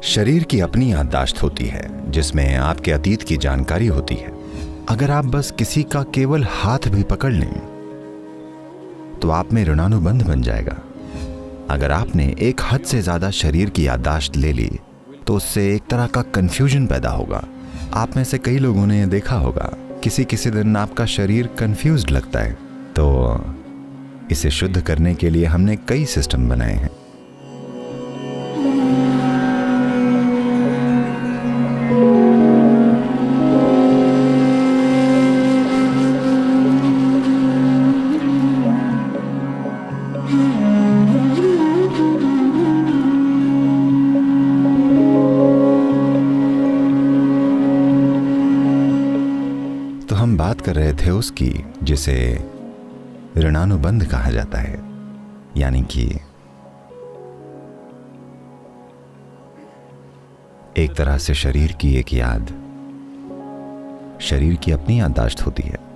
शरीर की अपनी याददाश्त होती है जिसमें आपके अतीत की जानकारी होती है। अगर आप बस किसी का केवल हाथ भी पकड़ लें तो आप में ऋणानुबंध बन जाएगा। अगर आपने एक हद से ज्यादा शरीर की याददाश्त ले ली तो उससे एक तरह का कंफ्यूजन पैदा होगा। आप में से कई लोगों ने देखा होगा किसी किसी दिन आपका शरीर कंफ्यूज्ड लगता है। तो इसे शुद्ध करने के लिए हमने कई सिस्टम बनाए हैं। तो हम बात कर रहे थे उसकी जिसे ऋणानुबंध कहा जाता है, यानी कि एक तरह से शरीर की एक याद, शरीर की अपनी याददाश्त होती है।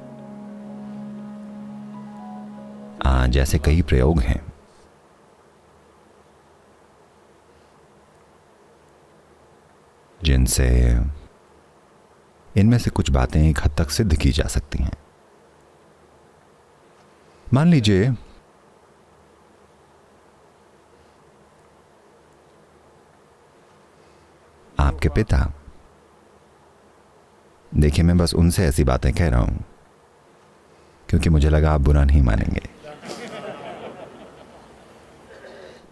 जैसे कई प्रयोग हैं जिनसे इनमें से कुछ बातें एक हद तक सिद्ध की जा सकती हैं। मान लीजिए आपके पिता, देखिए मैं बस उनसे ऐसी बातें कह रहा हूं क्योंकि मुझे लगा आप बुरा नहीं मानेंगे।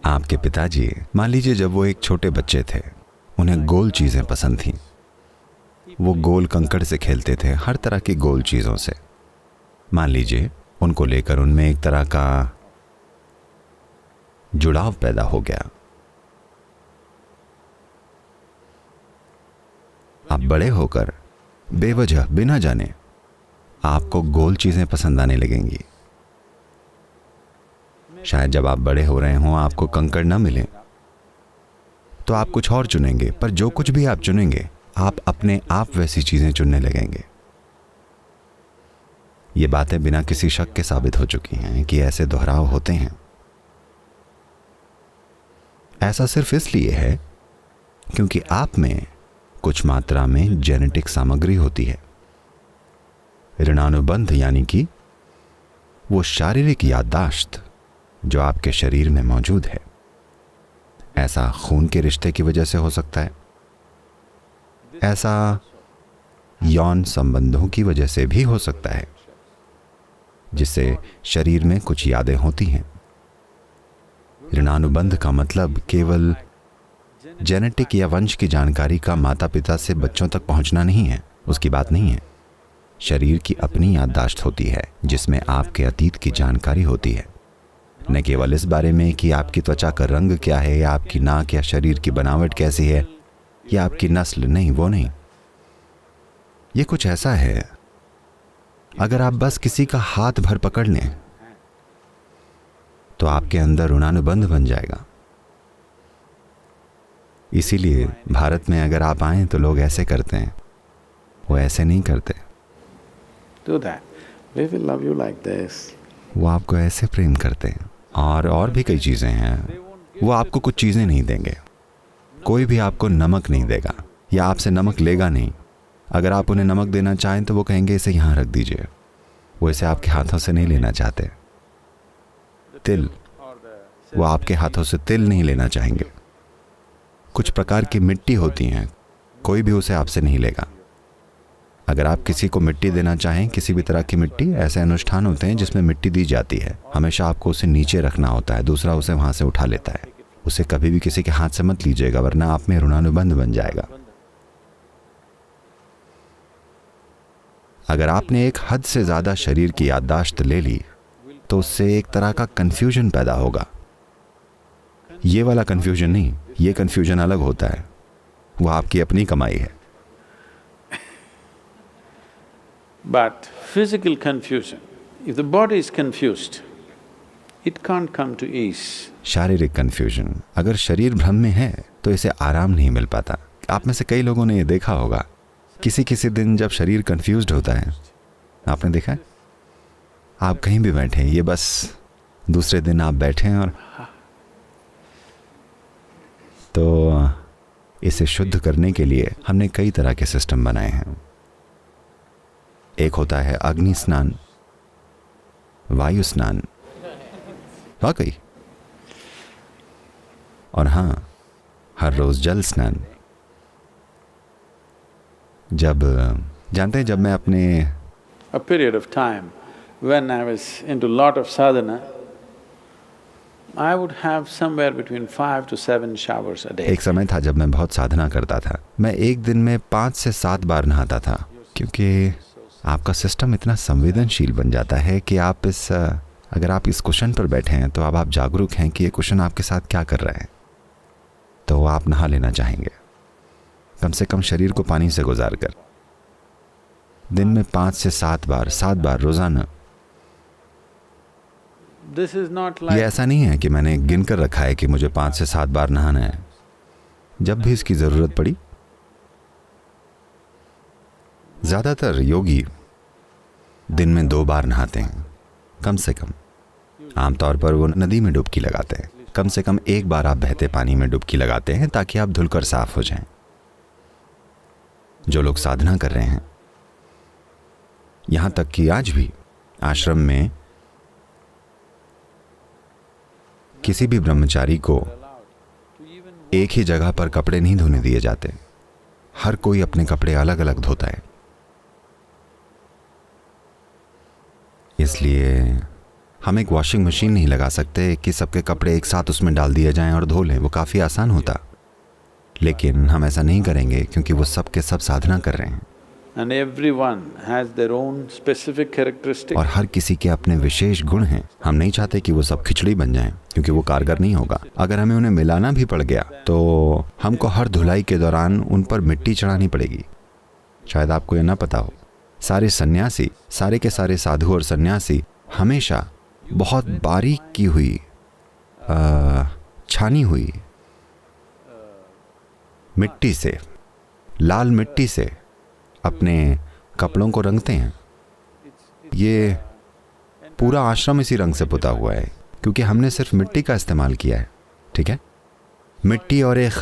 आपके पिताजी, मान लीजिए जब वो एक छोटे बच्चे थे उन्हें गोल चीजें पसंद थीं। वो गोल कंकड़ से खेलते थे, हर तरह की गोल चीजों से। मान लीजिए उनको लेकर उनमें एक तरह का जुड़ाव पैदा हो गया। आप बड़े होकर बेवजह बिना जाने आपको गोल चीजें पसंद आने लगेंगी। शायद जब आप बड़े हो रहे हों आपको कंकड़ ना मिले तो आप कुछ और चुनेंगे, पर जो कुछ भी आप चुनेंगे आप अपने आप वैसी चीजें चुनने लगेंगे। ये बातें बिना किसी शक के साबित हो चुकी हैं कि ऐसे दोहराव होते हैं। ऐसा सिर्फ इसलिए है क्योंकि आप में कुछ मात्रा में जेनेटिक सामग्री होती है। ऋणानुबंध यानी कि वो शारीरिक याददाश्त जो आपके शरीर में मौजूद है। ऐसा खून के रिश्ते की वजह से हो सकता है, ऐसा यौन संबंधों की वजह से भी हो सकता है, जिससे शरीर में कुछ यादें होती हैं। ऋणानुबंध का मतलब केवल जेनेटिक या वंश की जानकारी का माता पिता से बच्चों तक पहुंचना नहीं है, उसकी बात नहीं है। शरीर की अपनी याददाश्त होती है जिसमें आपके अतीत की जानकारी होती है। न केवल इस बारे में कि आपकी त्वचा का रंग क्या है, या आपकी नाक या शरीर की बनावट कैसी है, या आपकी नस्ल, नहीं, वो नहीं। ये कुछ ऐसा है, अगर आप बस किसी का हाथ भर पकड़ लें तो आपके अंदर ऋणानुबंध बन जाएगा। इसीलिए भारत में अगर आप आए तो लोग ऐसे करते हैं, वो ऐसे नहीं करते। Do that. We will love you like this. वो आपको ऐसे प्रेम करते हैं। और भी कई चीजें हैं। वो आपको कुछ चीजें नहीं देंगे। कोई भी आपको नमक नहीं देगा या आपसे नमक लेगा नहीं। अगर आप उन्हें नमक देना चाहें तो वो कहेंगे इसे यहाँ रख दीजिए। वो इसे आपके हाथों से नहीं लेना चाहते। तिल, वो आपके हाथों से तिल नहीं लेना चाहेंगे। कुछ प्रकार की मिट्टी होती हैं, कोई भी उसे आपसे नहीं लेगा। अगर आप किसी को मिट्टी देना चाहें, किसी भी तरह की मिट्टी, ऐसे अनुष्ठान होते हैं जिसमें मिट्टी दी जाती है। हमेशा आपको उसे नीचे रखना होता है, दूसरा उसे वहां से उठा लेता है। उसे कभी भी किसी के हाथ से मत लीजिएगा, वरना आप में ऋणानुबंध बन जाएगा। अगर आपने एक हद से ज्यादा शरीर की याददाश्त ले ली तो उससे एक तरह का कंफ्यूजन पैदा होगा। ये वाला कंफ्यूजन नहीं, ये कंफ्यूजन अलग होता है, वो आपकी अपनी कमाई है। But physical confusion, if the body is confused, it can't come to ease. शारीरिक कंफ्यूजन, अगर शरीर भ्रम में है तो इसे आराम नहीं मिल पाता। आप में से कई लोगों ने ये देखा होगा, किसी किसी दिन जब शरीर कंफ्यूज्ड होता है, आपने देखा है, आप कहीं भी बैठे, ये बस दूसरे दिन आप बैठे हैं और तो इसे शुद्ध करने के लिए हमने कई तरह के सिस्टम बनाए हैं। एक होता है अग्नि स्नान, वायु स्नान, वाकई, और हाँ, हर रोज जल स्नान। जब जानते हैं, जब मैं अपने A period of time when I was into lot of sadhana, I would have somewhere between 5 to 7 showers a day. एक समय था जब मैं बहुत साधना करता था, मैं एक दिन में 5 से 7 बार नहाता था, क्योंकि आपका सिस्टम इतना संवेदनशील बन जाता है कि आप अगर आप इस कुशन पर बैठे हैं तो अब आप जागरूक हैं कि ये कुशन आपके साथ क्या कर रहा है, तो आप नहा लेना चाहेंगे, कम से कम शरीर को पानी से गुजार कर। दिन में 5 से 7 बार रोजाना। This is not ये like ऐसा नहीं है कि मैंने गिन कर रखा है कि मुझे 5 से 7 बार नहाना है, जब भी इसकी जरूरत पड़ी। ज्यादातर योगी दिन में 2 बार नहाते हैं, कम से कम। आमतौर पर वो नदी में डुबकी लगाते हैं, कम से कम 1 बार आप बहते पानी में डुबकी लगाते हैं ताकि आप धुलकर साफ हो जाएं। जो लोग साधना कर रहे हैं, यहां तक कि आज भी आश्रम में किसी भी ब्रह्मचारी को एक ही जगह पर कपड़े नहीं धोने दिए जाते, हर कोई अपने कपड़े अलग अलग धोता है। इसलिए हम एक वॉशिंग मशीन नहीं लगा सकते कि सबके कपड़े एक साथ उसमें डाल दिए जाएं और धो लें, वो काफ़ी आसान होता। लेकिन हम ऐसा नहीं करेंगे क्योंकि वो सब के सब साधना कर रहे हैं, and everyone has their own specific characteristics. और हर किसी के अपने विशेष गुण हैं। हम नहीं चाहते कि वो सब खिचड़ी बन जाएं, क्योंकि वो कारगर नहीं होगा। अगर हमें उन्हें मिलाना भी पड़ गया तो हमको हर धुलाई के दौरान उन पर मिट्टी चढ़ानी पड़ेगी। शायद आपको ये ना पता हो, सारे सन्यासी, सारे के सारे साधु और सन्यासी हमेशा बहुत बारीक की हुई छानी हुई मिट्टी से, लाल मिट्टी से अपने कपड़ों को रंगते हैं। ये पूरा आश्रम इसी रंग से पुता हुआ है, क्योंकि हमने सिर्फ मिट्टी का इस्तेमाल किया है। ठीक है, मिट्टी और एक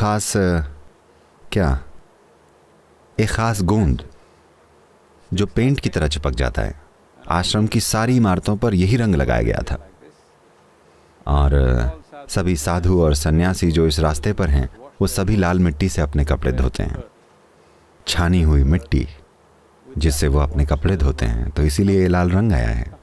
खास गोंद जो पेंट की तरह चिपक जाता है। आश्रम की सारी इमारतों पर यही रंग लगाया गया था, और सभी साधु और सन्यासी जो इस रास्ते पर हैं, वो सभी लाल मिट्टी से अपने कपड़े धोते हैं। छानी हुई मिट्टी जिससे वो अपने कपड़े धोते हैं, तो इसीलिए ये लाल रंग आया है।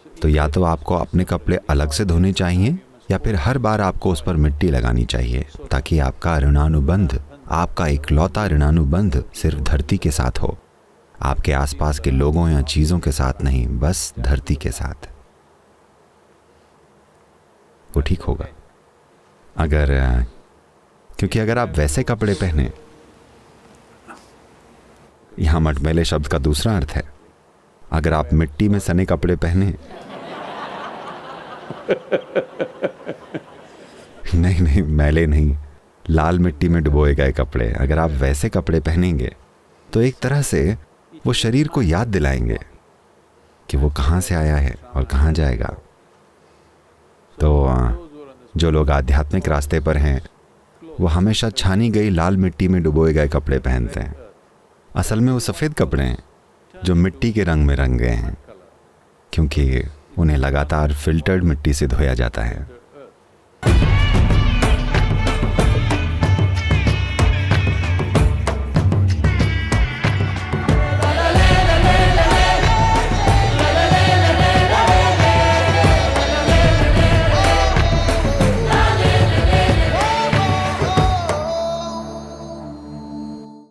तो या तो आपको अपने कपड़े अलग से धोने चाहिए, या फिर हर बार आपको उस पर मिट्टी लगानी चाहिए, ताकि आपका ऋणानुबंध, आपका इकलौता ऋणानुबंध सिर्फ धरती के साथ हो, आपके आसपास के लोगों या चीजों के साथ नहीं, बस धरती के साथ। वो ठीक होगा क्योंकि अगर आप वैसे कपड़े पहने, यहां मटमैले शब्द का दूसरा अर्थ है, अगर आप मिट्टी में सने कपड़े पहने नहीं, मैले नहीं, लाल मिट्टी में डुबोए गए कपड़े, अगर आप वैसे कपड़े पहनेंगे तो एक तरह से वो शरीर को याद दिलाएंगे कि वो कहां से आया है और कहां जाएगा। तो जो लोग आध्यात्मिक रास्ते पर हैं, वो हमेशा छानी गई लाल मिट्टी में डुबोए गए कपड़े पहनते हैं। असल में वो सफ़ेद कपड़े हैं जो मिट्टी के रंग में रंग गए हैं, क्योंकि उन्हें लगातार फिल्टर्ड मिट्टी से धोया जाता है।